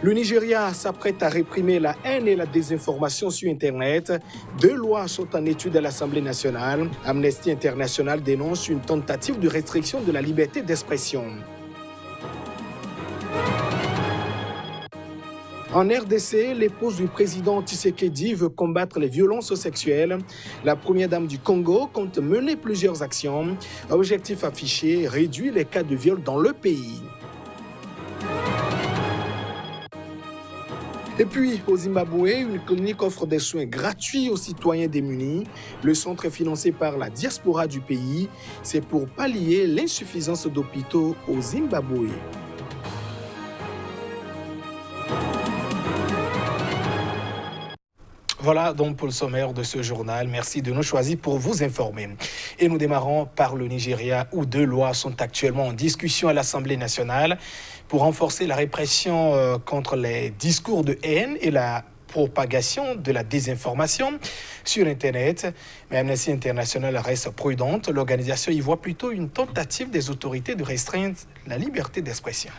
Le Nigeria s'apprête à réprimer la haine et la désinformation sur Internet. 2 lois sont en étude à l'Assemblée nationale. Amnesty International dénonce une tentative de restriction de la liberté d'expression. En RDC, l'épouse du président Tshisekedi veut combattre les violences sexuelles. La première dame du Congo compte mener plusieurs actions. Objectif affiché, réduire les cas de viol dans le pays. Et puis, au Zimbabwe, une clinique offre des soins gratuits aux citoyens démunis. Le centre est financé par la diaspora du pays. C'est pour pallier l'insuffisance d'hôpitaux au Zimbabwe. Voilà donc pour le sommaire de ce journal. Merci de nous choisir pour vous informer. Et nous démarrons par le Nigeria où 2 lois sont actuellement en discussion à l'Assemblée nationale pour renforcer la répression contre les discours de haine et la propagation de la désinformation sur Internet. Mais Amnesty International reste prudente. L'organisation y voit plutôt une tentative des autorités de restreindre la liberté d'expression.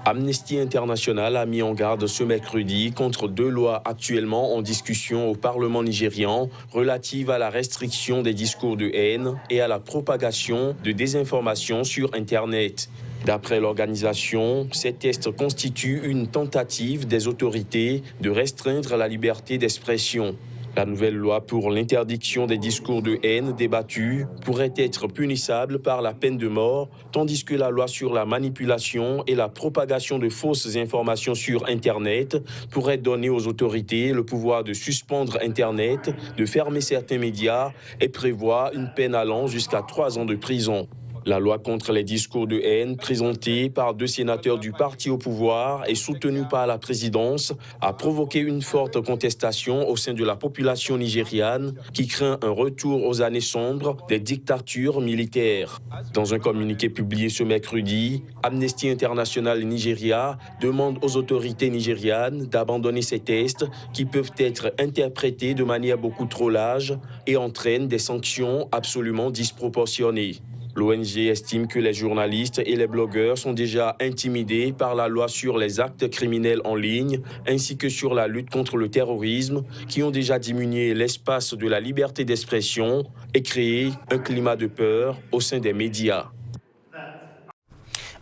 Amnesty International a mis en garde ce mercredi contre 2 lois actuellement en discussion au Parlement nigérian relatives à la restriction des discours de haine et à la propagation de désinformation sur Internet. D'après l'organisation, ces tests constituent une tentative des autorités de restreindre la liberté d'expression. La nouvelle loi pour l'interdiction des discours de haine débattue pourrait être punissable par la peine de mort, tandis que la loi sur la manipulation et la propagation de fausses informations sur Internet pourrait donner aux autorités le pouvoir de suspendre Internet, de fermer certains médias et prévoit une peine allant jusqu'à 3 ans de prison. La loi contre les discours de haine, présentée par 2 sénateurs du parti au pouvoir et soutenue par la présidence, a provoqué une forte contestation au sein de la population nigériane qui craint un retour aux années sombres des dictatures militaires. Dans un communiqué publié ce mercredi, Amnesty International Nigeria demande aux autorités nigérianes d'abandonner ces tests qui peuvent être interprétés de manière beaucoup trop large et entraînent des sanctions absolument disproportionnées. L'ONG estime que les journalistes et les blogueurs sont déjà intimidés par la loi sur les actes criminels en ligne ainsi que sur la lutte contre le terrorisme qui ont déjà diminué l'espace de la liberté d'expression et créé un climat de peur au sein des médias.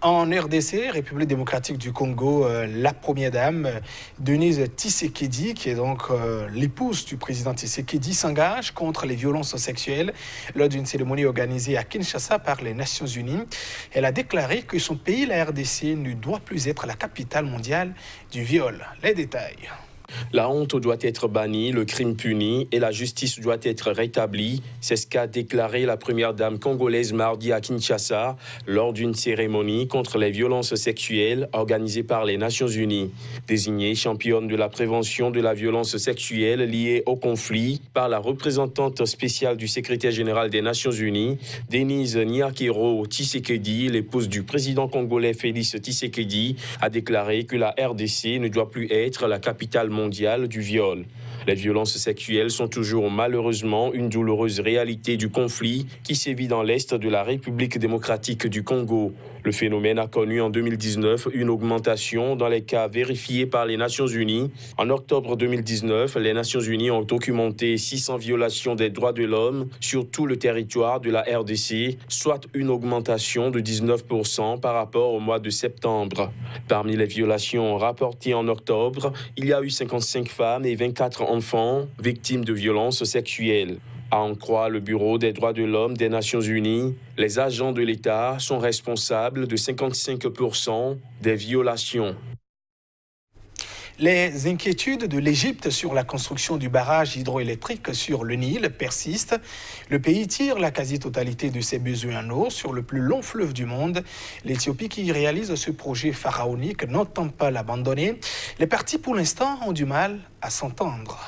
En RDC, République démocratique du Congo, la première dame, Denise Tshisekedi, qui est donc l'épouse du président Tshisekedi, s'engage contre les violences sexuelles lors d'une cérémonie organisée à Kinshasa par les Nations Unies. Elle a déclaré que son pays, la RDC, ne doit plus être la capitale mondiale du viol. Les détails. La honte doit être bannie, le crime puni et la justice doit être rétablie. C'est ce qu'a déclaré la première dame congolaise mardi à Kinshasa lors d'une cérémonie contre les violences sexuelles organisée par les Nations Unies. Désignée championne de la prévention de la violence sexuelle liée au conflit par la représentante spéciale du secrétaire général des Nations Unies, Denise Nyakero Tshisekedi, l'épouse du président congolais Félix Tshisekedi, a déclaré que la RDC ne doit plus être la capitale mondiale du viol. Les violences sexuelles sont toujours malheureusement une douloureuse réalité du conflit qui sévit dans l'est de la République démocratique du Congo. Le phénomène a connu en 2019 une augmentation dans les cas vérifiés par les Nations Unies. En octobre 2019, les Nations Unies ont documenté 600 violations des droits de l'homme sur tout le territoire de la RDC, soit une augmentation de 19% par rapport au mois de septembre. Parmi les violations rapportées en octobre, il y a eu 55 femmes et 24 enfants victimes de violences sexuelles. À en croire le Bureau des droits de l'homme des Nations Unies, les agents de l'État sont responsables de 55% des violations. Les inquiétudes de l'Égypte sur la construction du barrage hydroélectrique sur le Nil persistent. Le pays tire la quasi-totalité de ses besoins en eau sur le plus long fleuve du monde. L'Éthiopie, qui réalise ce projet pharaonique, n'entend pas l'abandonner. Les parties, pour l'instant, ont du mal à s'entendre.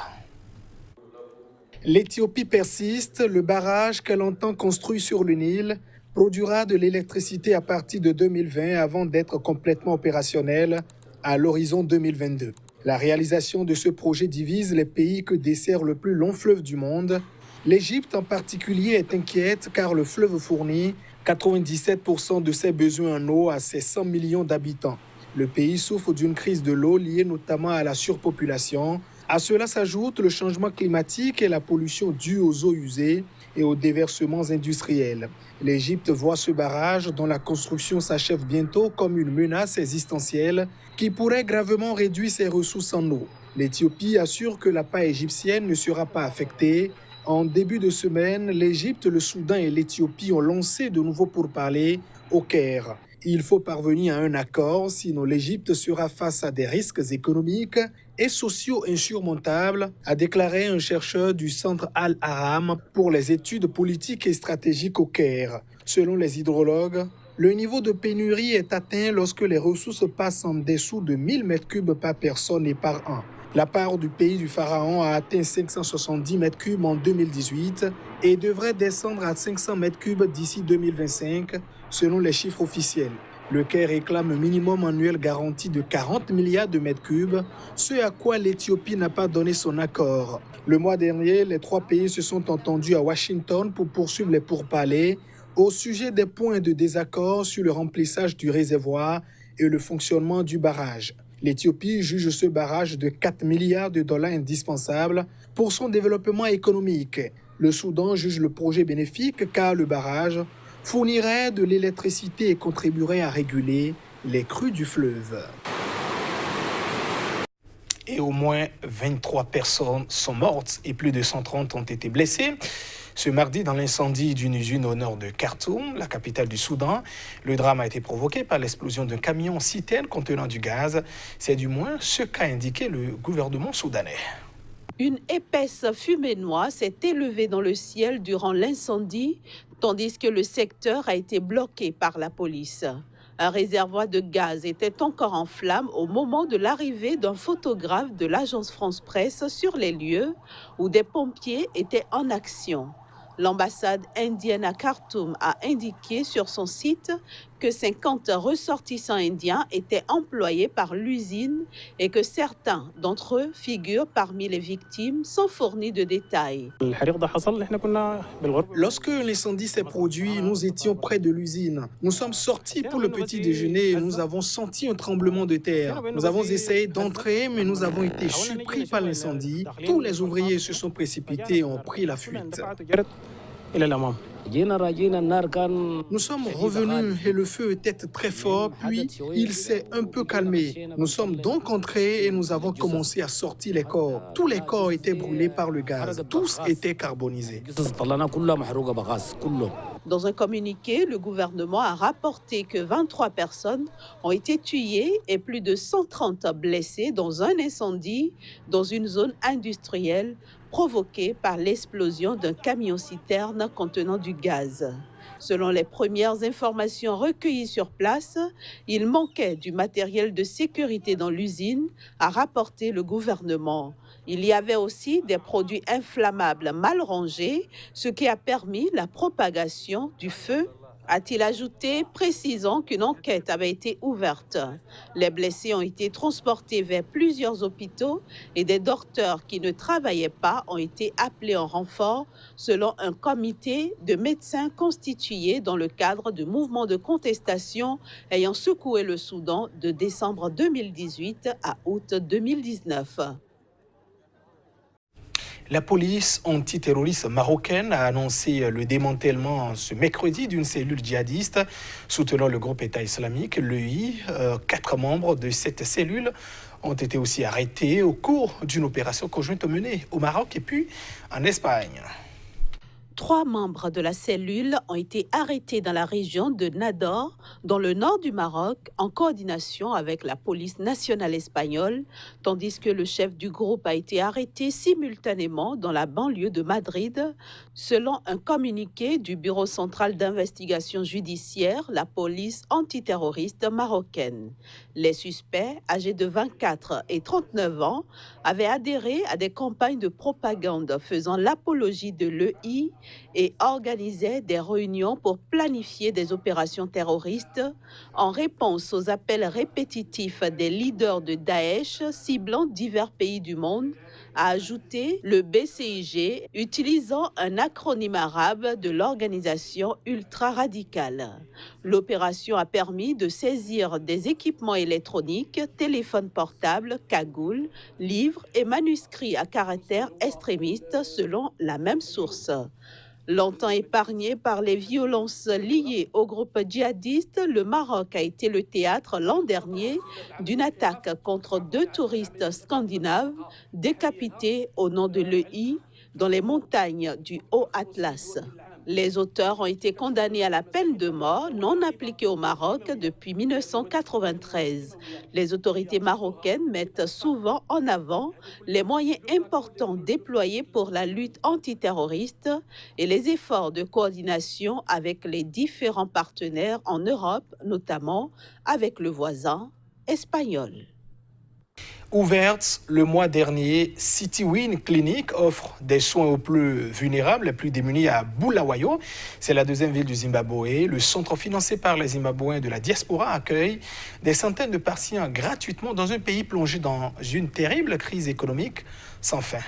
L'Éthiopie persiste. Le barrage qu'elle entend construire sur le Nil produira de l'électricité à partir de 2020 avant d'être complètement opérationnel à l'horizon 2022. La réalisation de ce projet divise les pays que dessert le plus long fleuve du monde. L'Égypte en particulier est inquiète car le fleuve fournit 97% de ses besoins en eau à ses 100 millions d'habitants. Le pays souffre d'une crise de l'eau liée notamment à la surpopulation. À cela s'ajoute le changement climatique et la pollution due aux eaux usées et aux déversements industriels. L'Égypte voit ce barrage dont la construction s'achève bientôt comme une menace existentielle qui pourrait gravement réduire ses ressources en eau. L'Éthiopie assure que la paix égyptienne ne sera pas affectée. En début de semaine, l'Égypte, le Soudan et l'Éthiopie ont lancé de nouveaux pourparlers au Caire. Il faut parvenir à un accord, sinon l'Égypte sera face à des risques économiques et sociaux insurmontables, a déclaré un chercheur du Centre Al-Haram pour les études politiques et stratégiques au Caire. Selon les hydrologues, le niveau de pénurie est atteint lorsque les ressources passent en dessous de 1000 m3 par personne et par an. La part du pays du pharaon a atteint 570 m3 en 2018 et devrait descendre à 500 m3 d'ici 2025, selon les chiffres officiels. Le Caire réclame un minimum annuel garanti de 40 milliards de mètres cubes, ce à quoi l'Éthiopie n'a pas donné son accord. Le mois dernier, les trois pays se sont entendus à Washington pour poursuivre les pourparlers au sujet des points de désaccord sur le remplissage du réservoir et le fonctionnement du barrage. L'Éthiopie juge ce barrage de 4 milliards de dollars indispensable pour son développement économique. Le Soudan juge le projet bénéfique car le barrage fournirait de l'électricité et contribuerait à réguler les crues du fleuve. Et au moins 23 personnes sont mortes et plus de 130 ont été blessées. Ce mardi, dans l'incendie d'une usine au nord de Khartoum, la capitale du Soudan, le drame a été provoqué par l'explosion d'un camion citerne contenant du gaz. C'est du moins ce qu'a indiqué le gouvernement soudanais. Une épaisse fumée noire s'est élevée dans le ciel durant l'incendie, tandis que le secteur a été bloqué par la police. Un réservoir de gaz était encore en flammes au moment de l'arrivée d'un photographe de l'agence France Presse sur les lieux où des pompiers étaient en action. L'ambassade indienne à Khartoum a indiqué sur son site que 50 ressortissants indiens étaient employés par l'usine et que certains d'entre eux figurent parmi les victimes sans fournir de détails. Lorsque l'incendie s'est produit, nous étions près de l'usine. Nous sommes sortis pour le petit déjeuner et nous avons senti un tremblement de terre. Nous avons essayé d'entrer, mais nous avons été surpris par l'incendie. Tous les ouvriers se sont précipités et ont pris la fuite. Nous sommes revenus et le feu était très fort, puis il s'est un peu calmé. Nous sommes donc entrés et nous avons commencé à sortir les corps. Tous les corps étaient brûlés par le gaz, tous étaient carbonisés. Dans un communiqué, le gouvernement a rapporté que 23 personnes ont été tuées et plus de 130 blessées dans un incendie dans une zone industrielle provoquée par l'explosion d'un camion-citerne contenant du gaz. Selon les premières informations recueillies sur place, il manquait du matériel de sécurité dans l'usine, a rapporté le gouvernement. Il y avait aussi des produits inflammables mal rangés, ce qui a permis la propagation du feu, a-t-il ajouté, précisant qu'une enquête avait été ouverte. Les blessés ont été transportés vers plusieurs hôpitaux et des docteurs qui ne travaillaient pas ont été appelés en renfort selon un comité de médecins constitué dans le cadre de mouvements de contestation ayant secoué le Soudan de décembre 2018 à août 2019. La police antiterroriste marocaine a annoncé le démantèlement ce mercredi d'une cellule djihadiste soutenant le groupe État islamique, l'EI. 4 membres de cette cellule ont été aussi arrêtés au cours d'une opération conjointe menée au Maroc et puis en Espagne. 3 membres de la cellule ont été arrêtés dans la région de Nador, dans le nord du Maroc, en coordination avec la police nationale espagnole, tandis que le chef du groupe a été arrêté simultanément dans la banlieue de Madrid. Selon un communiqué du Bureau central d'investigation judiciaire, la police antiterroriste marocaine. Les suspects, âgés de 24 et 39 ans, avaient adhéré à des campagnes de propagande faisant l'apologie de l'EI et organisaient des réunions pour planifier des opérations terroristes en réponse aux appels répétitifs des leaders de Daesh ciblant divers pays du monde, a ajouté le BCIG utilisant un acronyme arabe de l'organisation ultra-radicale. L'opération a permis de saisir des équipements électroniques, téléphones portables, cagoules, livres et manuscrits à caractère extrémiste selon la même source. Longtemps épargné par les violences liées au groupe djihadiste, le Maroc a été le théâtre l'an dernier d'une attaque contre 2 touristes scandinaves décapités au nom de l'EI dans les montagnes du Haut-Atlas. Les auteurs ont été condamnés à la peine de mort non appliquée au Maroc depuis 1993. Les autorités marocaines mettent souvent en avant les moyens importants déployés pour la lutte antiterroriste et les efforts de coordination avec les différents partenaires en Europe, notamment avec le voisin espagnol. Ouverte le mois dernier, Citywin Clinic offre des soins aux plus vulnérables, les plus démunis à Bulawayo. C'est la deuxième ville du Zimbabwe. Le centre financé par les Zimbabwéens de la diaspora accueille des centaines de patients gratuitement dans un pays plongé dans une terrible crise économique sans fin.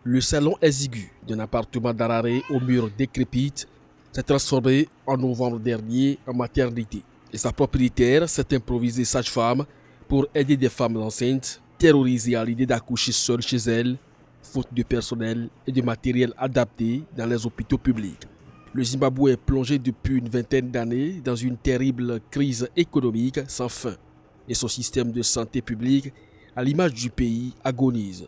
Le salon exigu d'un appartement d'Harare aux murs décrépites s'est transformé en novembre dernier en maternité. Et sa propriétaire s'est improvisée sage-femme pour aider des femmes enceintes terrorisées à l'idée d'accoucher seules chez elles, faute de personnel et de matériel adapté dans les hôpitaux publics. Le Zimbabwe est plongé depuis une vingtaine d'années dans une terrible crise économique sans fin. Et son système de santé publique, à l'image du pays, agonise.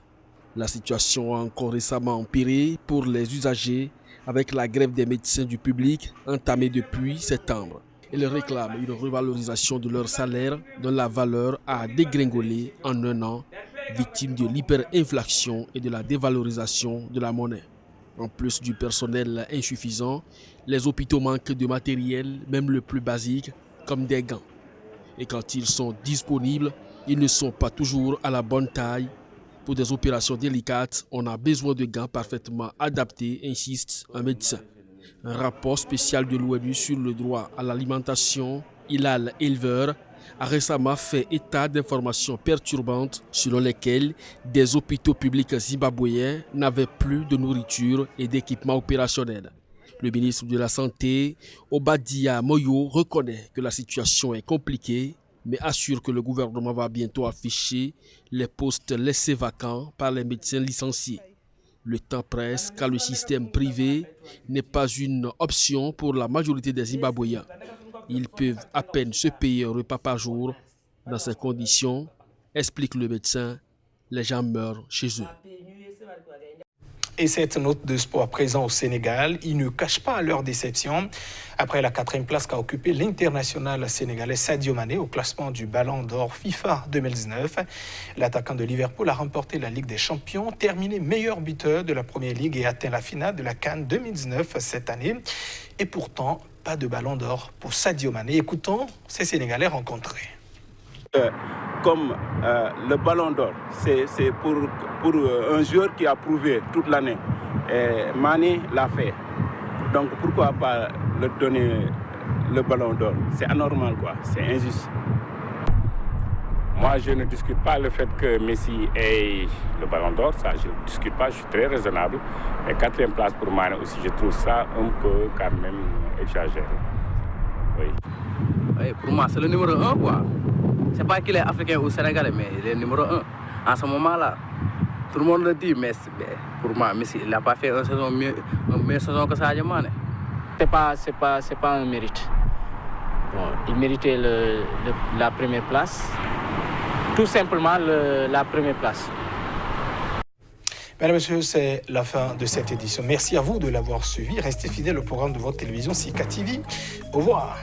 La situation a encore récemment empiré pour les usagers avec la grève des médecins du public entamée depuis septembre. Ils réclament une revalorisation de leur salaire dont la valeur a dégringolé en un an, victime de l'hyperinflation et de la dévalorisation de la monnaie. En plus du personnel insuffisant, les hôpitaux manquent de matériel, même le plus basique, comme des gants. Et quand ils sont disponibles, ils ne sont pas toujours à la bonne taille. Pour des opérations délicates, on a besoin de gants parfaitement adaptés, insiste un médecin. Un rapport spécial de l'ONU sur le droit à l'alimentation, Hilal Éleveur, a récemment fait état d'informations perturbantes selon lesquelles des hôpitaux publics zimbabwéens n'avaient plus de nourriture et d'équipements opérationnels. Le ministre de la Santé, Obadia Moyo, reconnaît que la situation est compliquée, mais assure que le gouvernement va bientôt afficher les postes laissés vacants par les médecins licenciés. Le temps presse car le système privé n'est pas une option pour la majorité des Zimbabwéens. Ils peuvent à peine se payer un repas par jour. Dans ces conditions, explique le médecin, les gens meurent chez eux. Et cette note de sport présent au Sénégal, ils ne cachent pas leur déception. Après la 4e place qu'a occupé l'international sénégalais Sadio Mané au classement du Ballon d'Or FIFA 2019, l'attaquant de Liverpool a remporté la Ligue des Champions, terminé meilleur buteur de la Première Ligue et atteint la finale de la CAN 2019 cette année. Et pourtant, pas de Ballon d'Or pour Sadio Mané. Écoutons ces Sénégalais rencontrés. Comme le Ballon d'Or, c'est pour un joueur qui a prouvé toute l'année. Et Mané l'a fait. Donc pourquoi pas le donner le Ballon d'Or? C'est anormal, quoi. C'est injuste. Moi, je ne discute pas le fait que Messi ait le Ballon d'Or. Ça, je ne discute pas. Je suis très raisonnable. Mais 4e place pour Mané aussi, je trouve ça un peu quand même exagéré. Oui. Oui, pour moi, c'est le numéro 1, quoi. C'est pas qu'il est africain ou sénégalais, mais il est numéro 1. En ce moment-là, tout le monde le dit, mais pour moi, Messi, il n'a pas fait une meilleure saison que Sadio Mané. C'est pas un mérite. Bon, il méritait la première place. Tout simplement la première place. Mesdames et messieurs, c'est la fin de cette édition. Merci à vous de l'avoir suivi. Restez fidèles au programme de votre télévision Sika TV. Au revoir.